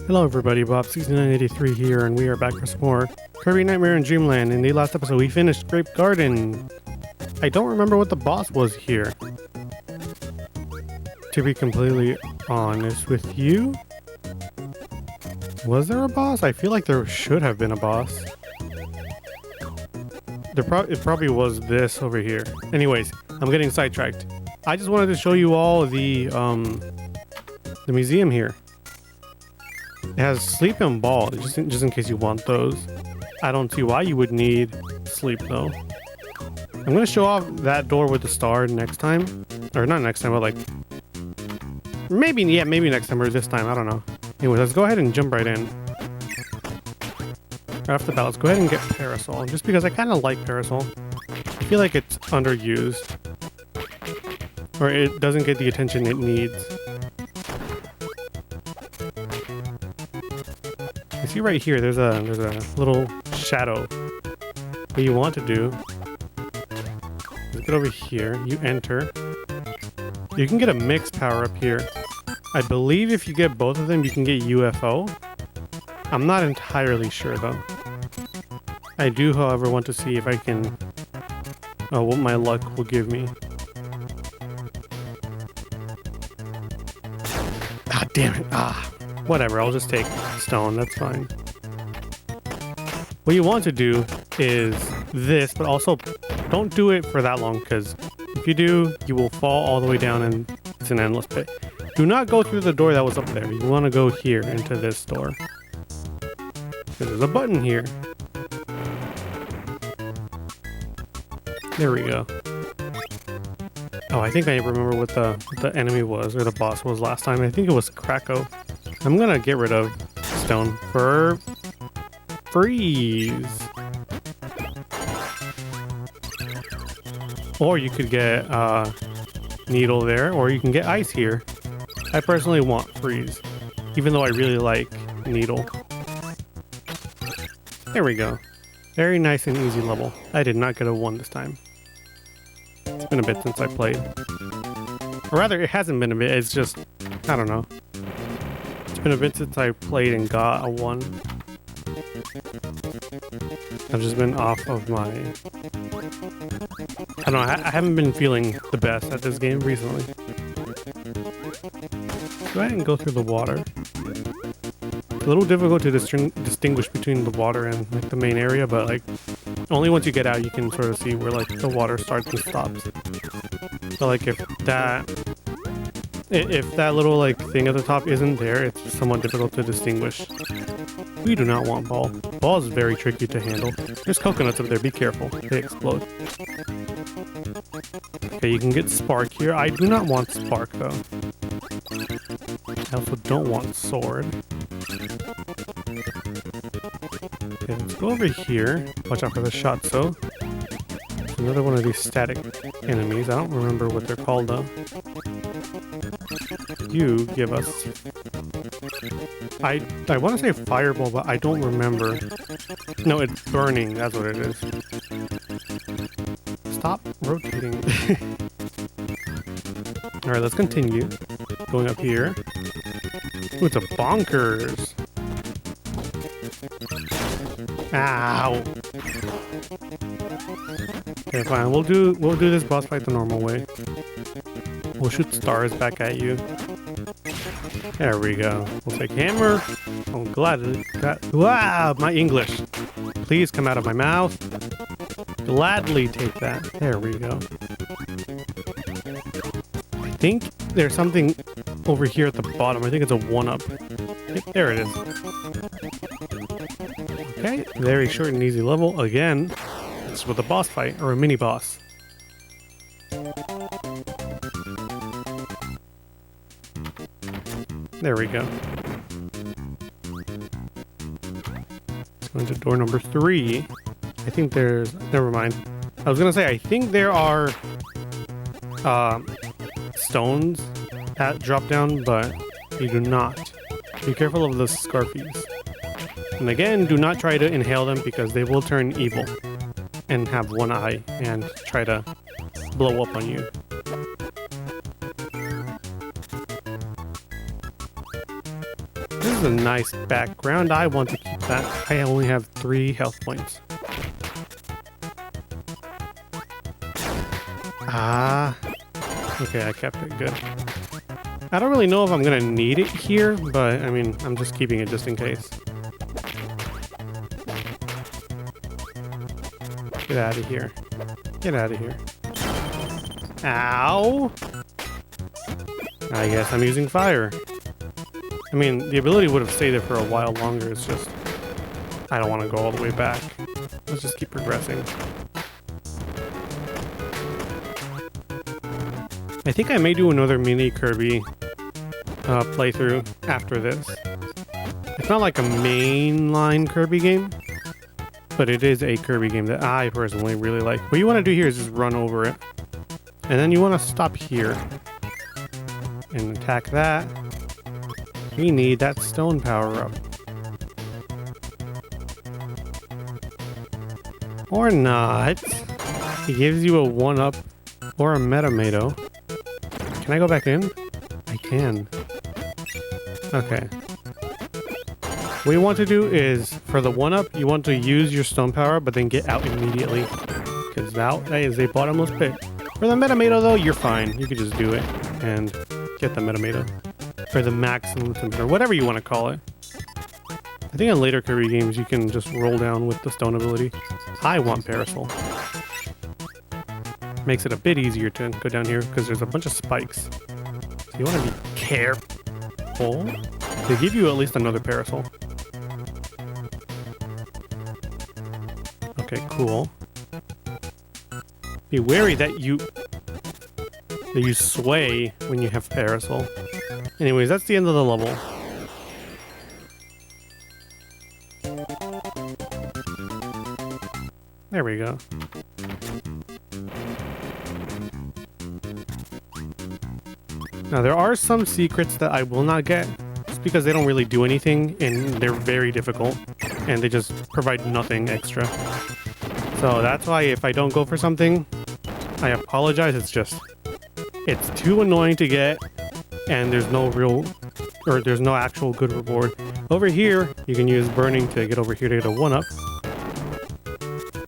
Hello everybody, Bob6983 here, and we are back for some more Kirby Nightmare in Dreamland. In the last episode, we finished Grape Garden. I don't remember what the boss was here. To be completely honest with you, was there a boss? I feel like there should have been a boss. It probably was this over here. Anyways, I'm getting sidetracked. I just wanted to show you all the museum here. It has sleep and ball, just in case you want those. I don't see why you would need sleep though. I'm gonna show off that door with the star next time, or not next time, but like maybe next time or this time. I don't know. Anyway, let's go ahead and jump right in. Right off the bat, let's go ahead and get Parasol, just because I kind of like Parasol. I feel like it's underused, or it doesn't get the attention it needs. You see right here, there's a little shadow. What you want to do is get over here, you enter. You can get a mixed power up here. I believe if you get both of them, you can get UFO. I'm not entirely sure though. I do, however, want to see if I can... what my luck will give me. Ah, damn it. Whatever, I'll just take stone, that's fine. What you want to do is this, but also don't do it for that long, because if you do, you will fall all the way down and it's an endless pit. Do not go through the door that was up there. You want to go here into this door. There's a button here. There we go. Oh, I think I remember what the enemy was, or the boss was last time. I think it was Krakow. I'm gonna get rid of stone for freeze. Or you could get needle there, or you can get ice here. I personally want freeze, even though I really like needle. There we go. Very nice and easy level. I did not get a 1 this time. It's been a bit since I played. Or rather, it hasn't been a bit, it's just, I don't know. It's been a bit since I played and got a 1. I've just been off of my... I don't know, I haven't been feeling the best at this game recently. Go ahead and go through the water. It's a little difficult to distinguish between the water and like the main area, but like only once you get out you can sort of see where like the water starts and stops. So like if that little like thing at the top isn't there, it's somewhat difficult to distinguish. We do not want ball. Ball is very tricky to handle. There's coconuts up there, be careful, they explode. Okay, you can get spark here. I do not want spark though. I also don't want sword. Okay, let's go over here. Watch out for the shot, so. Another one of these static enemies. I don't remember what they're called though. You give us... I want to say fireball, but I don't remember. No, it's burning. That's what it is. Stop rotating. Alright, let's continue. Going up here. Ooh, it's a bonkers. Ow. Okay, fine. We'll do this boss fight the normal way. We'll shoot stars back at you. There we go. We'll take hammer. I'm glad that... Wow, my English. Please come out of my mouth. Gladly take that. There we go. I think there's something over here at the bottom. I think it's a 1-up. There it is. Okay, very short and easy level. Again, this is with a boss fight, or a mini boss. There we go. Let's go into door number 3. I think there's... Never mind. I was gonna say, I think there are stones that drop down, but you do not. Be careful of the Scarfies. And again, do not try to inhale them because they will turn evil and have one eye and try to blow up on you. This is a nice background. I want to keep that. I only have 3 health points. Ah. Okay, I kept it. Good. I don't really know if I'm gonna need it here, but I mean, I'm just keeping it just in case. Get out of here. Get out of here. Ow! I guess I'm using fire. I mean, the ability would have stayed there for a while longer. It's just, I don't want to go all the way back. Let's just keep progressing. I think I may do another mini Kirby playthrough after this. It's not like a mainline Kirby game, but it is a Kirby game that I personally really like. What you want to do here is just run over it. And then you want to stop here and attack that. We need that stone power up. Or not. It gives you a 1-up or a Metamato. Can I go back in? I can. Okay. What you want to do is, for the 1-up, you want to use your stone power, but then get out immediately. Because that is a bottomless pit. For the Metamato, though, you're fine. You can just do it and get the Metamato. For the maximum temperature, whatever you want to call it. I think in later Kirby games, you can just roll down with the stone ability. I want Parasol. Makes it a bit easier to go down here because there's a bunch of spikes. So you want to be careful. They give you at least another Parasol. Okay, cool. Be wary that you sway when you have Parasol. Anyways, that's the end of the level. There we go. Now there are some secrets that I will not get just because they don't really do anything and they're very difficult and they just provide nothing extra. So that's why if I don't go for something, I apologize. It's too annoying to get and there's no actual good reward. Over here, you can use burning to get over here to get a 1-up.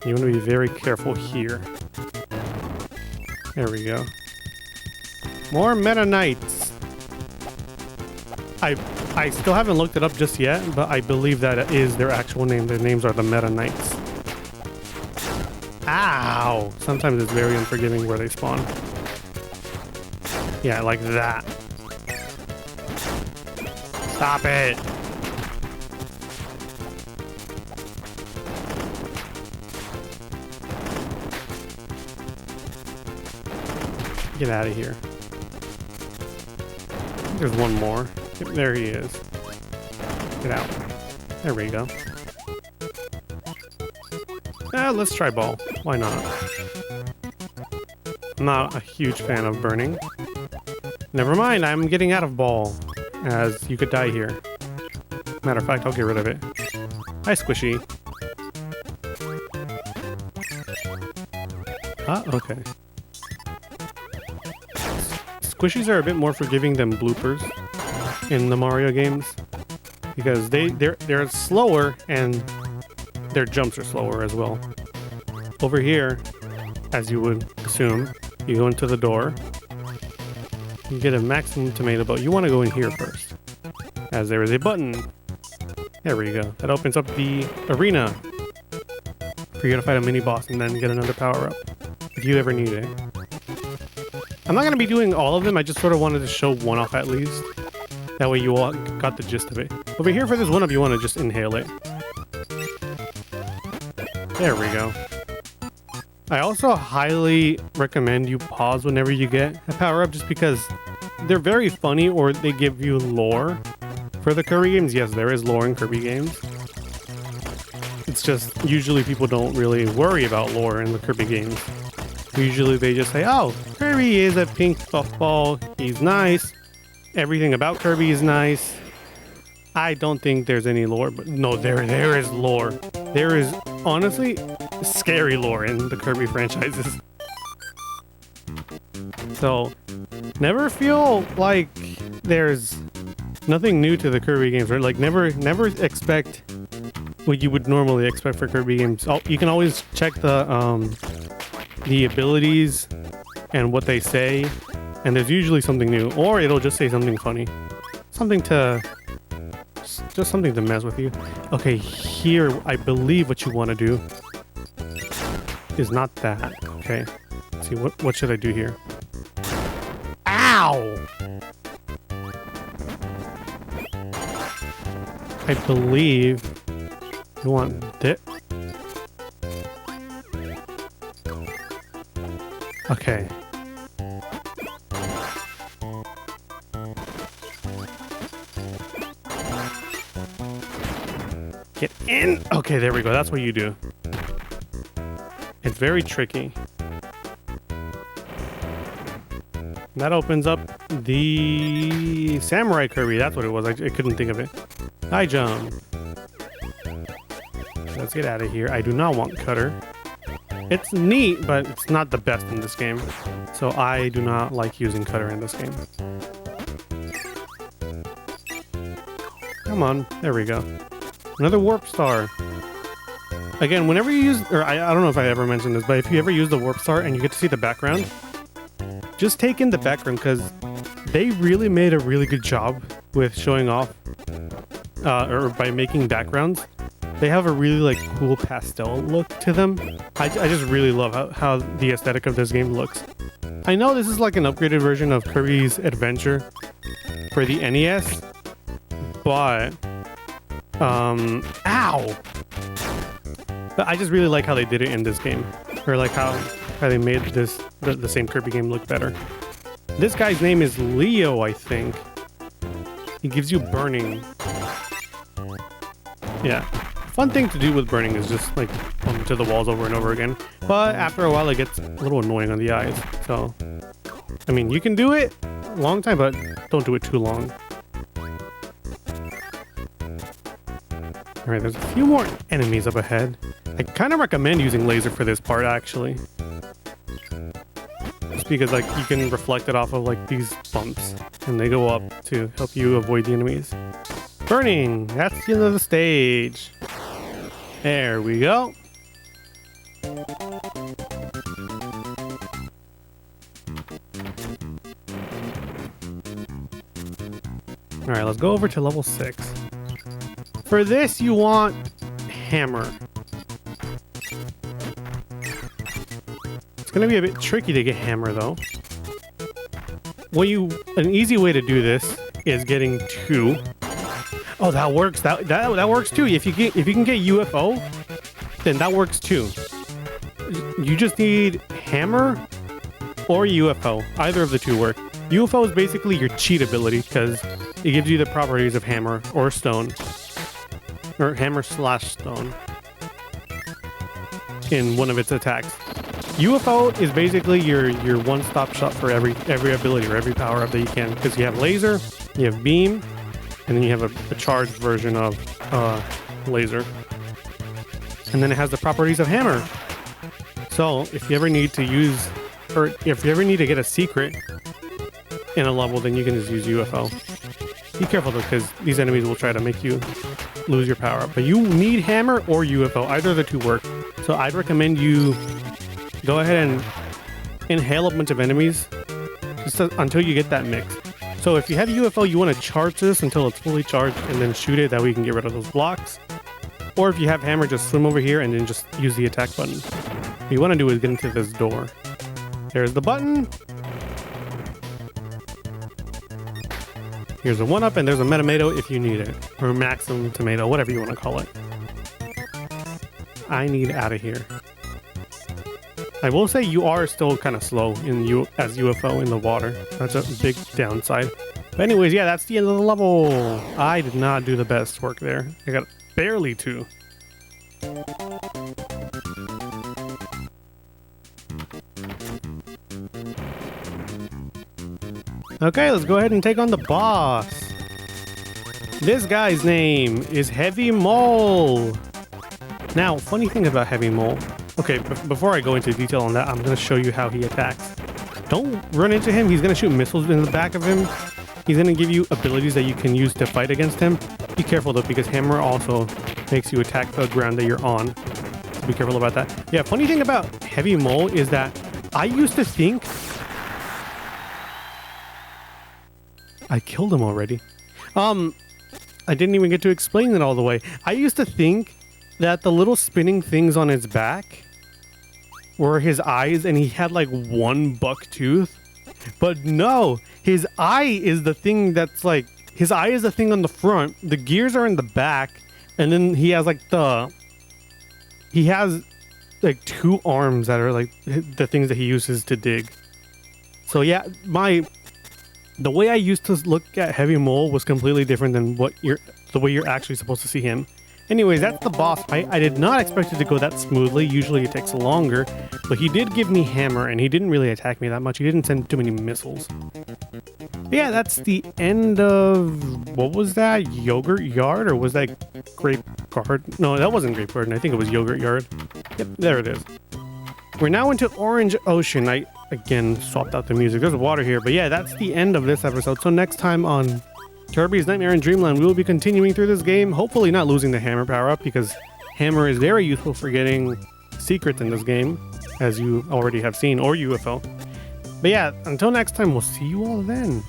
You want to be very careful here. There we go. More Meta Knights. I still haven't looked it up just yet, but I believe that it is their actual name. Their names are the Meta Knights. Ow! Sometimes it's very unforgiving where they spawn. Yeah, like that. Stop it! Get out of here. There's one more. Yep, there he is. Get out. There we go. Let's try ball. Why not? I'm not a huge fan of burning. Never mind, I'm getting out of ball, as you could die here. Matter of fact, I'll get rid of it. Hi, Squishy. Ah, okay. Squishies are a bit more forgiving than bloopers in the Mario games because they're slower and their jumps are slower as well. Over here, as you would assume, you go into the door. You get a maximum tomato, but you want to go in here first, as there is a button. There we go. That opens up the arena for you to fight a mini boss and then get another power up if you ever need it. I'm not going to be doing all of them. I just sort of wanted to show one off at least. That way you all got the gist of it. Over here for this 1-up, you want to just inhale it. There we go. I also highly recommend you pause whenever you get a power-up just because they're very funny or they give you lore. For the Kirby games, yes, there is lore in Kirby games. It's just usually people don't really worry about lore in the Kirby games. Usually they just say, oh, Kirby is a pink puffball. He's nice. Everything about Kirby is nice. I don't think there's any lore, but no, there is lore. There is honestly scary lore in the Kirby franchises. So never feel like there's Nothing new to the Kirby games, right? Like never expect what you would normally expect for Kirby games. Oh, you can always check the abilities and what they say, and there's usually something new, or it'll just say something funny, something to just something to mess with you. Okay, here I believe what you want to do is not that. Okay, let's see what should I do here? Ow! I believe you want this. Okay. Get in. Okay, there we go. That's what you do. It's very tricky. That opens up the Samurai Kirby. That's what it was. I couldn't think of it. High jump. Let's get out of here. I do not want Cutter. It's neat, but it's not the best in this game. So I do not like using Cutter in this game. Come on. There we go. Another Warp Star. Again, whenever you use... Or I don't know if I ever mentioned this, but if you ever use the Warp Star and you get to see the background, just take in the background because they really made a really good job with showing off or by making backgrounds. They have a really like cool pastel look to them. I just really love how the aesthetic of this game looks. I know this is like an upgraded version of Kirby's Adventure for the NES, but ow! But I just really like how they did it in this game, or like how they made this the same Kirby game look better. This guy's name is Leo, I think. He gives you burning. Yeah. Fun thing to do with burning is just like bump to the walls over and over again. But after a while it gets a little annoying on the eyes. So, I mean, you can do it a long time, but don't do it too long. Alright, there's a few more enemies up ahead. I kind of recommend using laser for this part, actually. Just because like you can reflect it off of like these bumps and they go up to help you avoid the enemies. Burning! That's the end of the stage. There we go. Alright, let's go over to level 6. For this, you want hammer. It's gonna be a bit tricky to get hammer though. An easy way to do this is getting 2. Oh, that works. That works too. If you can get UFO, then that works too. You just need hammer or UFO. Either of the two work. UFO is basically your cheat ability because it gives you the properties of hammer or stone, or hammer / stone in one of its attacks. UFO is basically your one-stop shop for every ability or every power-up that you can, because you have laser, you have beam, and then you have a charged version of laser. And then it has the properties of hammer. So if you ever need to use, or if you ever need to get a secret in a level, then you can just use UFO. Be careful though, because these enemies will try to make you lose your power up. But you need hammer or UFO. Either of the two work. So I'd recommend you go ahead and inhale a bunch of enemies just until you get that mix. So if you have UFO, you want to charge this until it's fully charged and then shoot it. That way you can get rid of those blocks. Or if you have hammer, just swim over here and then just use the attack button. What you want to do is get into this door. There's the button. Here's a 1-up and there's a Metamato if you need it. Or Maximum Tomato, whatever you want to call it. I need out of here. I will say you are still kind of slow as UFO in the water. That's a big downside. But anyways, yeah, that's the end of the level. I did not do the best work there. I got barely 2. Okay, let's go ahead and take on the boss. This guy's name is Heavy Mole. Now, funny thing about Heavy Mole. Okay, before I go into detail on that, I'm going to show you how he attacks. Don't run into him. He's going to shoot missiles in the back of him. He's going to give you abilities that you can use to fight against him. Be careful though, because hammer also makes you attack the ground that you're on. So be careful about that. Yeah, funny thing about Heavy Mole is that I used to think... I killed him already. I didn't even get to explain it all the way. I used to think that the little spinning things on his back were his eyes and he had like one buck tooth. But no, his eye is the thing that's like... His eye is the thing on the front. The gears are in the back. And then he has like the... He has like two arms that are like the things that he uses to dig. So yeah, the way I used to look at Heavy Mole was completely different than the way you're actually supposed to see him. Anyways, that's the boss fight. I did not expect it to go that smoothly. Usually it takes longer, but he did give me hammer and he didn't really attack me that much. He didn't send too many missiles. But yeah, that's the end of, what was that? Yogurt Yard, or was that Grape Garden? No, that wasn't Grape Garden. I think it was Yogurt Yard. Yep, there it is. We're now into Orange Ocean. I, again, swapped out the music. There's water here, but yeah, that's the end of this episode. So next time on Kirby's Nightmare in Dreamland, we will be continuing through this game, hopefully not losing the hammer power-up, because hammer is very useful for getting secrets in this game, as you already have seen, or UFO. But yeah, until next time, we'll see you all then.